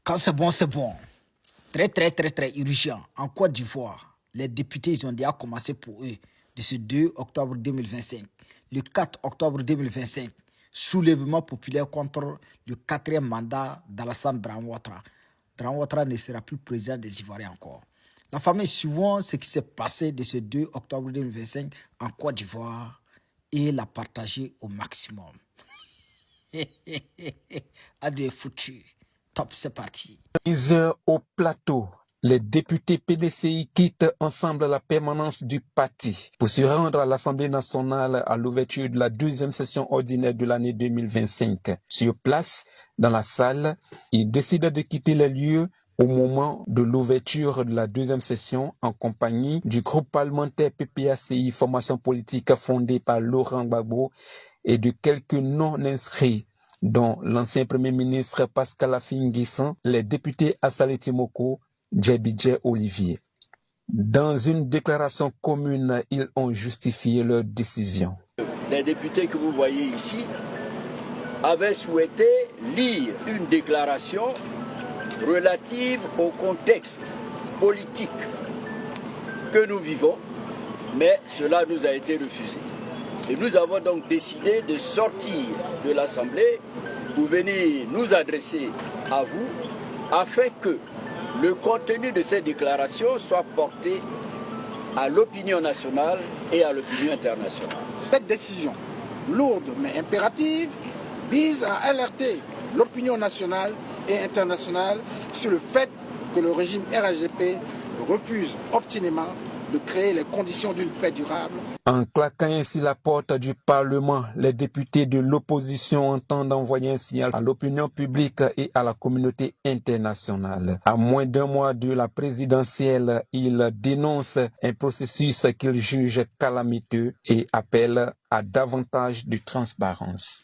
Quand c'est bon, c'est bon. Très urgent. En Côte d'Ivoire, les députés ils ont déjà commencé pour eux de ce 2 octobre 2025. Le 4 octobre 2025, soulèvement populaire contre le quatrième mandat d'Alassane Dramane Ouattara. Dramane Ouattara ne sera plus président des Ivoiriens encore. La famille suivant ce qui s'est passé de ce 2 octobre 2025 en Côte d'Ivoire et l'a partagé au maximum. Adieu foutu. Top, c'est parti. 10h au plateau. Les députés PDCI quittent ensemble la permanence du parti pour se rendre à l'Assemblée nationale à l'ouverture de la deuxième session ordinaire de l'année 2025. Sur place, dans la salle, ils décident de quitter les lieux au moment de l'ouverture de la deuxième session en compagnie du groupe parlementaire PPACI, formation politique fondée par Laurent Gbagbo, et de quelques non-inscrits, dont l'ancien Premier ministre Pascal Affi-N'Guessan, les députés Assali Timoko, Djebidje Olivier. Dans une déclaration commune, ils ont justifié leur décision. Les députés que vous voyez ici avaient souhaité lire une déclaration relative au contexte politique que nous vivons, mais cela nous a été refusé. Et nous avons donc décidé de sortir de l'Assemblée pour venir nous adresser à vous afin que le contenu de ces déclarations soit porté à l'opinion nationale et à l'opinion internationale. Cette décision, lourde mais impérative, vise à alerter l'opinion nationale et internationale sur le fait que le régime RHDP refuse obstinément de créer les conditions d'une paix durable. En claquant ainsi la porte du Parlement, les députés de l'opposition entendent envoyer un signal à l'opinion publique et à la communauté internationale. À moins d'un mois de la présidentielle, ils dénoncent un processus qu'ils jugent calamiteux et appellent à davantage de transparence.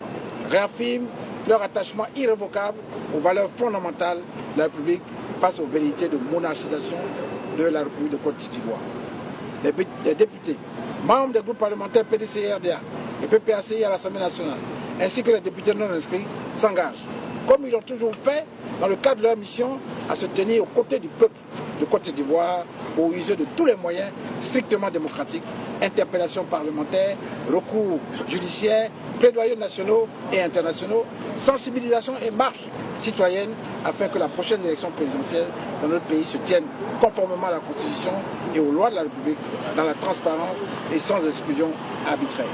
Réaffirment leur attachement irrévocable aux valeurs fondamentales de la République face aux velléités de monarchisation de la République de Côte d'Ivoire. Les députés, membres des groupes parlementaires PDC et RDA et PPACI à l'Assemblée nationale, ainsi que les députés non inscrits, s'engagent, comme ils l'ont toujours fait dans le cadre de leur mission, à se tenir aux côtés du peuple de Côte d'Ivoire pour user de tous les moyens strictement démocratiques, interpellations parlementaires, recours judiciaires, plaidoyers nationaux et internationaux, sensibilisation et marche citoyenne afin que la prochaine élection présidentielle dans notre pays se tienne conformément à la Constitution et aux lois de la République, dans la transparence et sans exclusion arbitraire.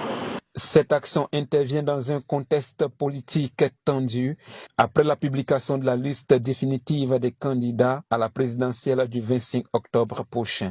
Cette action intervient dans un contexte politique tendu après la publication de la liste définitive des candidats à la présidentielle du 25 octobre prochain.